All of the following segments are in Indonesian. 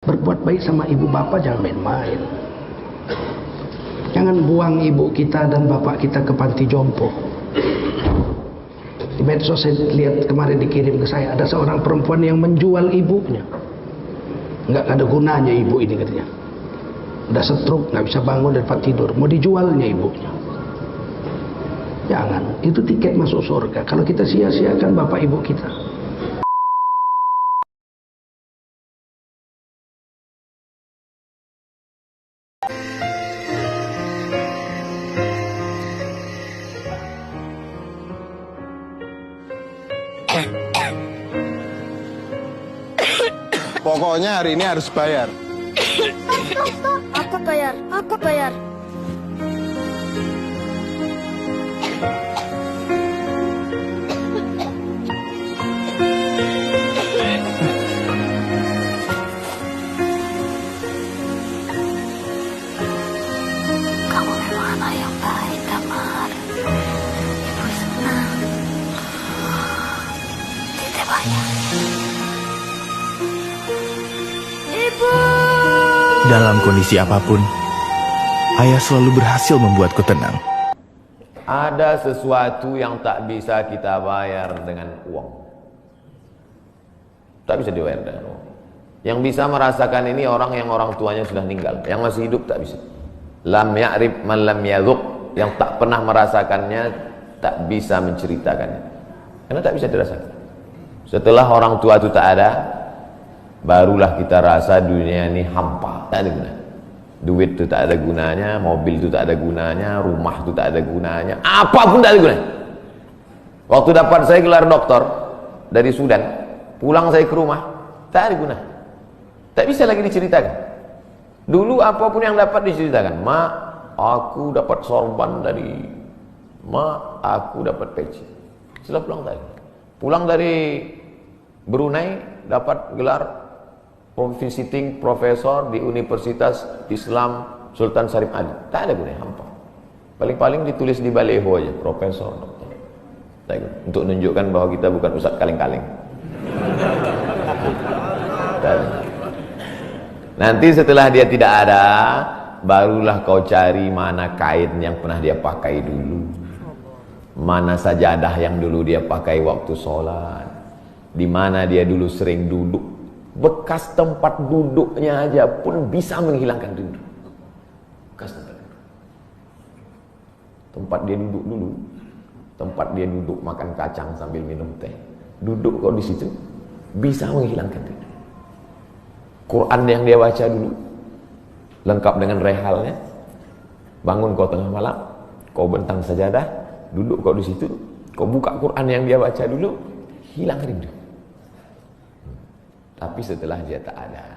Berbuat baik sama ibu bapak jangan main-main. Jangan buang ibu kita dan bapak kita ke panti jompo. Di medsos saya lihat kemarin dikirim ke saya, ada seorang perempuan yang menjual ibunya. Nggak ada gunanya ibu ini katanya. Udah stroke, nggak bisa bangun dari tempat tidur, mau dijualnya ibunya. Jangan, itu tiket masuk surga. Kalau kita sia-siakan bapak ibu kita. Pokoknya hari ini harus bayar. Aku bayar, aku bayar. Kamu memang anak yang baik, Damar. Ibu senang. Tidak banyak. Ibu. Dalam kondisi apapun, ayah selalu berhasil membuatku tenang. Ada sesuatu yang tak bisa kita bayar dengan uang. Tak bisa dibayar dengan uang. Yang bisa merasakan ini orang yang orang tuanya sudah meninggal. Yang masih hidup tak bisa. Lam ya'rif man lam yadhuq. Yang tak pernah merasakannya tak bisa menceritakannya. Karena tak bisa dirasakan. Setelah orang tua itu tak ada, barulah kita rasa dunia ini hampa, tak ada gunanya. Duit itu tak ada gunanya, mobil itu tak ada gunanya, rumah itu tak ada gunanya, apapun tak ada gunanya. Waktu dapat saya gelar doktor dari Sudan, pulang saya ke rumah, tak ada gunanya. Tak bisa lagi diceritakan. Dulu apapun yang dapat diceritakan, mak, aku dapat sorban dari, mak, aku dapat peci. Setelah pulang tadi, pulang dari Brunei dapat gelar visiting profesor di Universitas Islam Sultan Syarif Ali. Tak ada gunanya, hampa. Paling-paling ditulis di baleho aja, profesor, doktor. Untuk menunjukkan bahwa kita bukan ustaz kaleng-kaleng. Nanti setelah dia tidak ada, barulah kau cari mana kain yang pernah dia pakai dulu, mana sajadah yang dulu dia pakai waktu sholat, di mana dia dulu sering duduk. Bekas tempat duduknya aja pun bisa menghilangkan rindu. Bekas tempat duduk. Tempat dia duduk dulu, tempat dia duduk makan kacang sambil minum teh, duduk kau di situ bisa menghilangkan rindu. Quran yang dia baca dulu lengkap dengan rehalnya. Bangun kau tengah malam, kau bentang sajadah, duduk kau di situ, kau buka Quran yang dia baca dulu, hilang rindu. Tapi setelah dia tak ada,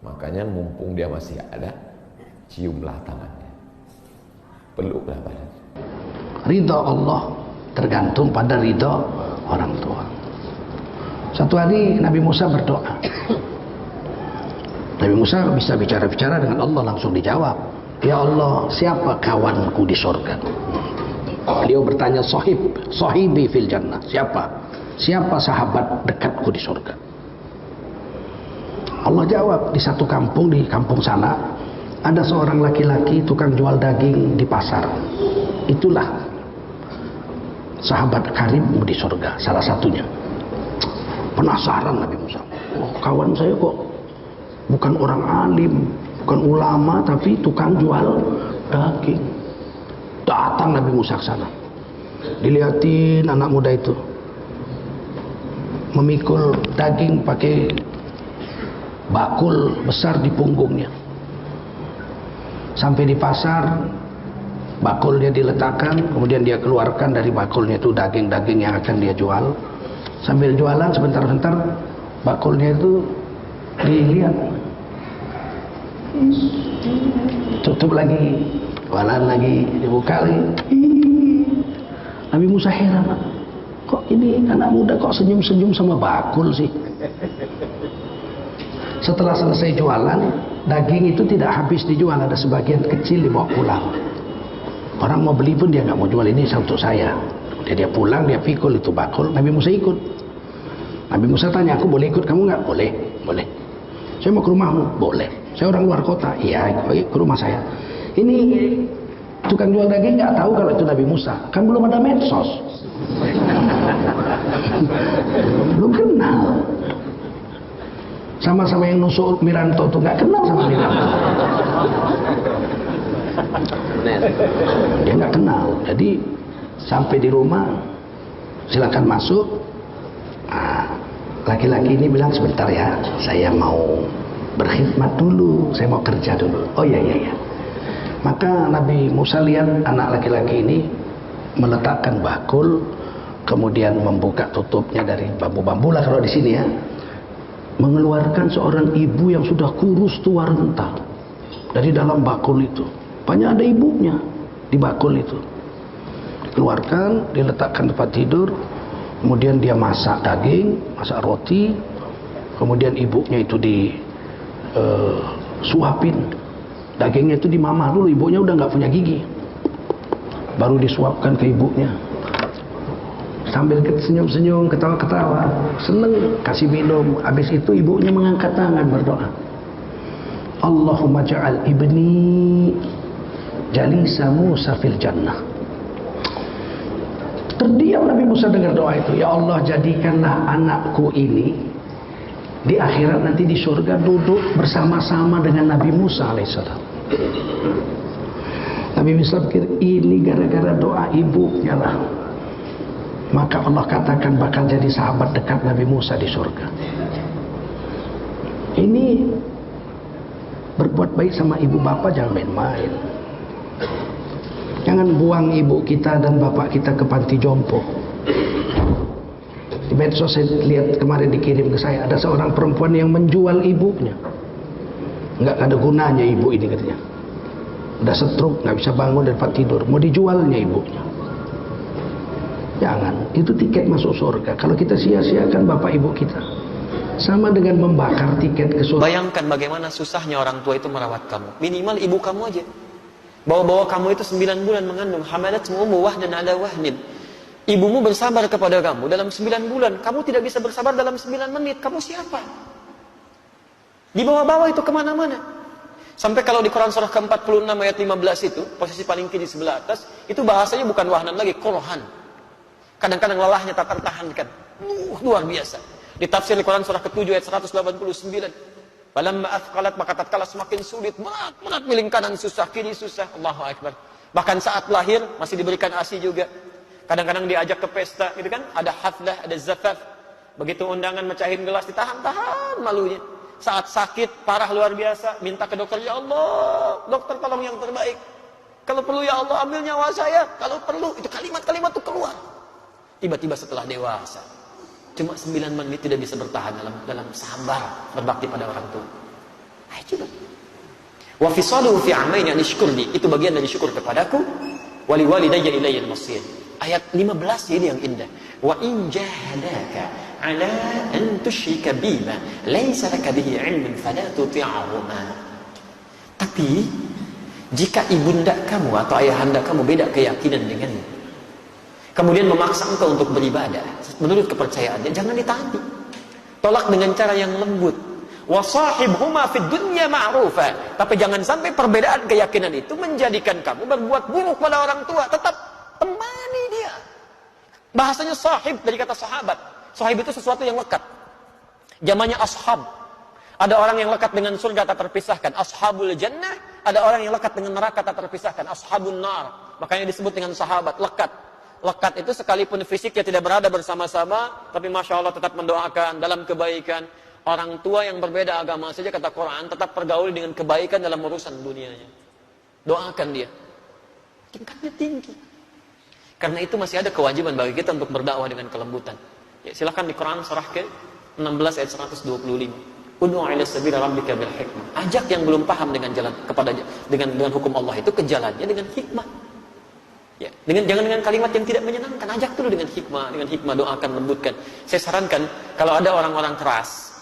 makanya mumpung dia masih ada, ciumlah tangannya, peluklah badannya. Ridha Allah tergantung pada ridha orang tua. Satu hari Nabi Musa berdoa. Nabi Musa bisa bicara-bicara dengan Allah, langsung dijawab. Ya Allah, siapa kawanku di surga? Beliau bertanya, sahibi fil jannah. Siapa sahabat dekatku di surga? Allah jawab, di satu kampung, di kampung sana ada seorang laki-laki tukang jual daging di pasar. Itulah sahabat karibmu di surga, salah satunya. Penasaran Nabi Musa, oh, kawan saya kok bukan orang alim, bukan ulama, tapi tukang jual daging. Datang Nabi Musa ke sana, dilihatin anak muda itu memikul daging pakai bakul besar di punggungnya. Sampai di pasar, bakulnya diletakkan, kemudian dia keluarkan dari bakulnya itu daging-daging yang akan dia jual. Sambil jualan sebentar-bentar, bakulnya itu dilihat, tutup lagi, jualan lagi, dibuka lagi. Nabi Musa heran, kok ini anak muda kok senyum-senyum sama bakul sih. Setelah selesai jualan, daging itu tidak habis dijual, ada sebagian kecil dibawa pulang. Orang mau beli pun dia nggak mau jual, ini untuk saya. Dia pulang, dia pikul itu bakul. Nabi Musa ikut. Nabi Musa tanya, aku boleh ikut kamu nggak? Boleh, boleh. saya mau ke rumahmu. Boleh. Saya orang luar kota. Iya, ke rumah saya. Ini tukang jual daging nggak tahu kalau itu Nabi Musa. Kan belum ada medsos. Belum kenal. Sama-sama yang nusuk Miranto tuh nggak kenal sama Miranto. Dia nggak kenal. Jadi sampai di rumah, silakan masuk. Nah, laki-laki ini bilang, sebentar ya, saya mau berkhidmat dulu, saya mau kerja dulu. Oh iya. Maka Nabi Musa lihat anak laki-laki ini meletakkan bakul, kemudian membuka tutupnya dari bambu-bambu lah kalau di sini ya, mengeluarkan seorang ibu yang sudah kurus tua renta dari dalam bakul itu. Banyak ada ibunya di bakul itu. Dikeluarkan, diletakkan tempat tidur, kemudian dia masak daging, masak roti, kemudian ibunya itu disuapin. Dagingnya itu dimamah dulu, ibunya udah nggak punya gigi, baru disuapkan ke ibunya. Sambil senyum-senyum, ketawa-ketawa, seneng, kasih minum. Habis itu ibunya mengangkat tangan berdoa, Allahumma ja'al ibni jalisa Musa fil jannah. Terdiam Nabi Musa dengar doa itu. Ya Allah, jadikanlah anakku ini di akhirat nanti di surga duduk bersama-sama dengan Nabi Musa alaihissalam. Nabi Musa pikir ini gara-gara doa ibunya lah. Maka Allah katakan bakal jadi sahabat dekat Nabi Musa di surga. Ini berbuat baik sama ibu bapak jangan main-main. Jangan buang ibu kita dan bapak kita ke panti jompo. Di medsos saya lihat kemarin dikirim ke saya, ada seorang perempuan yang menjual ibunya. Nggak ada gunanya ibu ini katanya. Udah stroke, nggak bisa bangun dari tempat tidur, mau dijualnya ibunya. Jangan, itu tiket masuk surga. Kalau kita sia-siakan bapak ibu kita, sama dengan membakar tiket ke surga. Bayangkan bagaimana susahnya orang tua itu merawat kamu. Minimal ibu kamu aja. Bawa-bawa kamu itu 9 bulan mengandung. Hamalatmu ummu wahnan ala wahnin. Ibumu bersabar kepada kamu dalam 9 bulan. Kamu tidak bisa bersabar dalam 9 menit. Kamu siapa? Dibawa-bawa itu kemana-mana. Sampai kalau di Quran surah ke-46 ayat 15 itu, posisi paling kiri sebelah atas, itu bahasanya bukan wahnan lagi, korohan. Kadang-kadang lelahnya tak tertahankan. Luar biasa. Di tafsir Quran surah ke-7 ayat 189. Falamma athqalat, maka tatkala semakin sulit, berat miling kanan susah, kiri susah. Allahu Akbar. Bahkan saat lahir masih diberikan ASI juga. Kadang-kadang diajak ke pesta, gitu kan? Ada haflah, ada zafaf. Begitu undangan mecahin gelas, ditahan-tahan malunya. Saat sakit parah luar biasa, minta ke dokter, ya Allah, dokter tolong yang terbaik. Kalau perlu ya Allah ambil nyawa saya. Kalau perlu, itu kalimat-kalimat itu keluar. Tiba-tiba setelah dewasa, cuma 9 menit tidak bisa bertahan dalam sabar berbakti pada orang tua. Ayo coba. Wa fisaluhu fi amaini an yashkurni, itu bagian dari syukur kepadaku. Wali walidayya ilayya al-masir. Ayat 15 ini yang indah. Wa in jahadaka ala an tusyrika bima laysa laka bihi ilmun fala tuti'ahuma. Tapi jika ibunda kamu atau ayahanda kamu beda keyakinan denganmu, kemudian memaksa engkau untuk beribadah menurut kepercayaannya, jangan ditaati. Tolak dengan cara yang lembut. Wa sahibhuma fid dunya ma'rufa. Tapi jangan sampai perbedaan keyakinan itu menjadikan kamu berbuat buruk pada orang tua. Tetap temani dia. Bahasanya sahib dari kata sahabat. Sahib itu sesuatu yang lekat. Zamannya ashab. Ada orang yang lekat dengan surga tak terpisahkan, ashabul jannah. Ada orang yang lekat dengan neraka tak terpisahkan, ashabun nar. Makanya disebut dengan sahabat, lekat. Lekat itu sekalipun fisiknya tidak berada bersama-sama, tapi Masya Allah tetap mendoakan dalam kebaikan. Orang tua yang berbeda agama saja, kata Quran, tetap pergaul dengan kebaikan dalam urusan dunianya. Doakan dia. Tingkatnya tinggi. Karena itu masih ada kewajiban bagi kita untuk berdakwah dengan kelembutan. Ya, silahkan di Quran surah ke-16 ayat 125. Ud'u ila sabili rabbika bil hikmah. Ajak yang belum paham dengan jalan kepada dengan hukum Allah itu ke jalannya dengan hikmah. Ya, jangan dengan kalimat yang tidak menyenangkan. Ajak dulu dengan hikmah, doakan, lembutkan. Saya sarankan kalau ada orang-orang keras,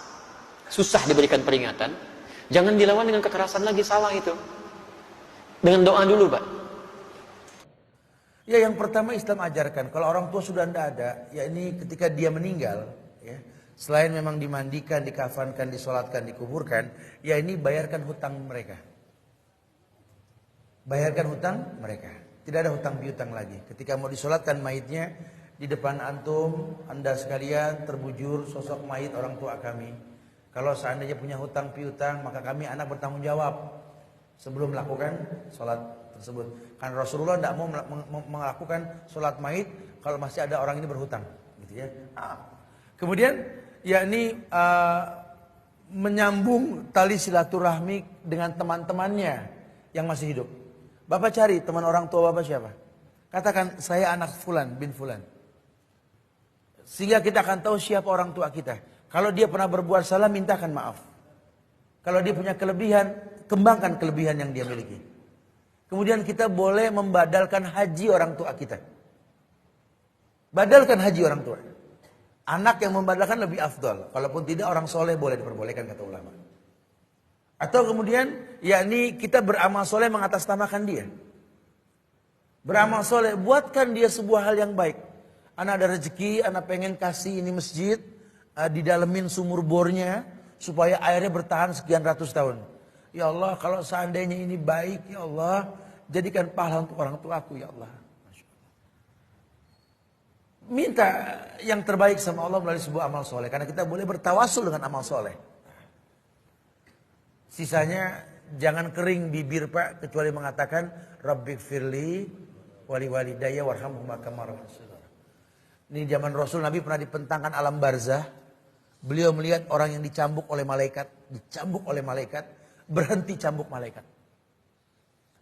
susah diberikan peringatan, jangan dilawan dengan kekerasan lagi, salah itu. Dengan doa dulu, Pak. Ya, yang pertama Islam ajarkan kalau orang tua sudah tidak ada, ya ini ketika dia meninggal, ya, Selain memang dimandikan, dikafankan, disolatkan, dikuburkan, ya ini bayarkan hutang mereka. Bayarkan hutang mereka. Tidak ada hutang piutang lagi. Ketika mau disolatkan mayitnya, di depan antum, anda sekalian terbujur sosok mayit orang tua kami. Kalau seandainya punya hutang piutang, maka kami anak bertanggung jawab sebelum melakukan sholat tersebut. Karena Rasulullah tidak mau melakukan sholat mayit kalau masih ada orang ini berhutang, gitu ya. Kemudian, yakni menyambung tali silaturahmi dengan teman-temannya yang masih hidup. Bapak cari teman orang tua bapak siapa? Katakan saya anak fulan bin fulan. Sehingga kita akan tahu siapa orang tua kita. Kalau dia pernah berbuat salah, mintakan maaf. Kalau dia punya kelebihan, kembangkan kelebihan yang dia miliki. Kemudian kita boleh membadalkan haji orang tua kita. Badalkan haji orang tua. Anak yang membadalkan lebih afdal. Kalaupun tidak, orang soleh boleh diperbolehkan, kata ulama. Atau kemudian, yakni kita beramal soleh mengatasnamakan dia. Beramal soleh, buatkan dia sebuah hal yang baik. Anak ada rezeki, anak pengen kasih ini masjid, didalemin sumur bornya, supaya airnya bertahan sekian ratus tahun. Ya Allah, kalau seandainya ini baik, ya Allah, jadikan pahala untuk orang tuaku, ya Allah. Minta yang terbaik sama Allah melalui sebuah amal soleh. Karena kita boleh bertawasul dengan amal soleh. Sisanya jangan kering bibir Pak, kecuali mengatakan Rabbighfirli wali walidayya warhamhuma kama rabbayani. Ini zaman Rasul, Nabi pernah dipentangkan alam barzah. Beliau melihat orang yang dicambuk oleh malaikat, berhenti cambuk malaikat.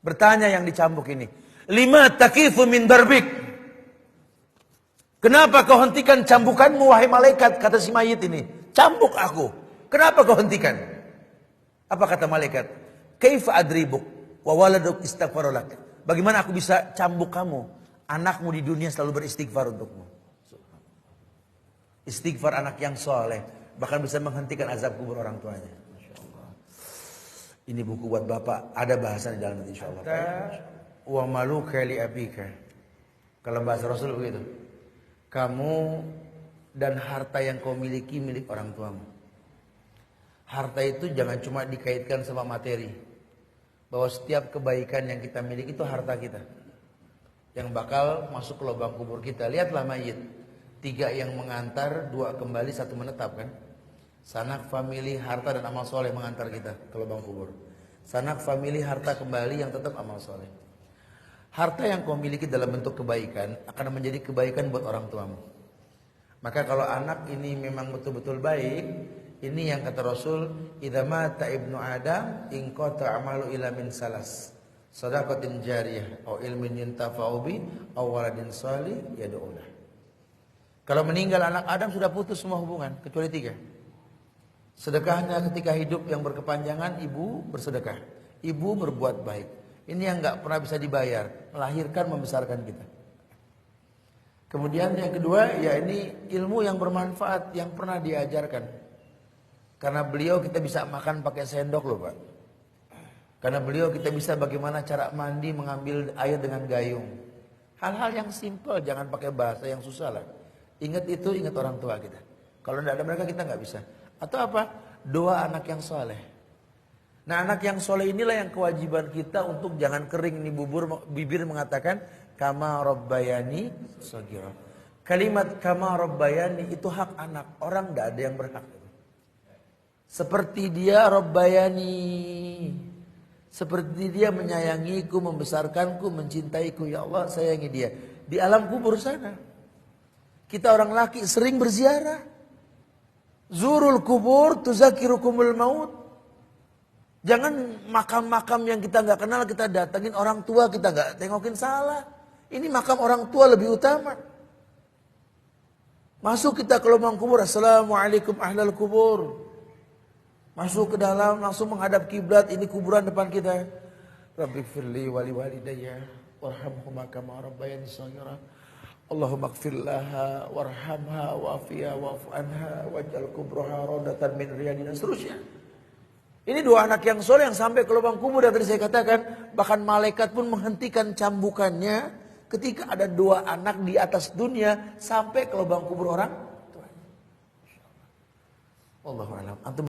Bertanya yang dicambuk ini, lima takifu min darbik. Kenapa kau hentikan cambukanmu wahai malaikat? Kata si mayit ini, cambuk aku. Kenapa kau hentikan? Apa kata malaikat? Kaifa adribuk wa waladuk istighfarulak. Bagaimana aku bisa cambuk kamu? Anakmu di dunia selalu beristighfar untukmu. Istighfar anak yang soleh bahkan bisa menghentikan azab kubur orang tuanya. Masya Allah. Ini buku buat bapak, ada bahasan di dalam insya Allah. Wa maluka li abika. Kalau bahasa Rasul begitu. Kamu dan harta yang kau miliki milik orang tuamu. Harta itu jangan cuma dikaitkan sama materi. Bahwa setiap kebaikan yang kita miliki itu harta kita. Yang bakal masuk ke lubang kubur kita. Lihatlah mayit. 3 yang mengantar, 2 kembali, 1 menetap kan. Sanak, famili, harta dan amal soleh mengantar kita ke lubang kubur. Sanak, famili, harta kembali yang tetap amal soleh. Harta yang kau miliki dalam bentuk kebaikan akan menjadi kebaikan buat orang tuamu. Maka kalau anak ini memang betul-betul baik, ini yang kata Rasul, idza mata ibnu adam in qata amalu ila min salas. Shadaqatin jariyah au ilmin yuntafa'u bi aw waladin shalih yad'u lahu. Kalau meninggal anak Adam sudah putus semua hubungan kecuali 3. Sedekahnya ketika hidup yang berkepanjangan, ibu bersedekah, ibu berbuat baik. Ini yang nggak pernah bisa dibayar, melahirkan, membesarkan kita. Kemudian yang kedua, ya ini ilmu yang bermanfaat yang pernah diajarkan. Karena beliau kita bisa makan pakai sendok loh Pak. Karena beliau kita bisa bagaimana cara mandi, mengambil air dengan gayung. Hal-hal yang simpel, jangan pakai bahasa yang susah lah. Ingat itu, ingat orang tua kita. Kalau tidak ada mereka kita nggak bisa. Atau apa? Doa anak yang soleh. Nah anak yang soleh inilah yang kewajiban kita untuk jangan kering nih bibir mengatakan kama rabbayani shaghira. Kalimat kama rabbayani itu hak anak. Orang tidak ada yang berhak. Seperti dia rabbayani. Seperti dia menyayangiku, membesarkanku, mencintaiku. Ya Allah sayangi dia. Di alam kubur sana. Kita orang laki sering berziarah. Zurul kubur tuzakirukumul maut. Jangan makam-makam yang kita nggak kenal kita datangin, orang tua kita nggak tengokin, salah. Ini makam orang tua lebih utama. Masuk kita ke lubang kubur, assalamualaikum ahlal kubur. Masuk ke dalam langsung menghadap kiblat, ini kuburan depan kita. Rabbighfirli wali walidayya warhamhuma kama rabbayani shaghira. Allahumma ighfir laha warhamha wa'afiha wa'fu anha waj'al kubraha radatan min riyadin, dan seterusnya. Ini 2 anak yang soleh yang sampai ke lubang kubur yang tadi saya katakan, bahkan malaikat pun menghentikan cambukannya ketika ada 2 anak di atas dunia sampai ke lubang kubur orang. Wallahu a'lam. Antum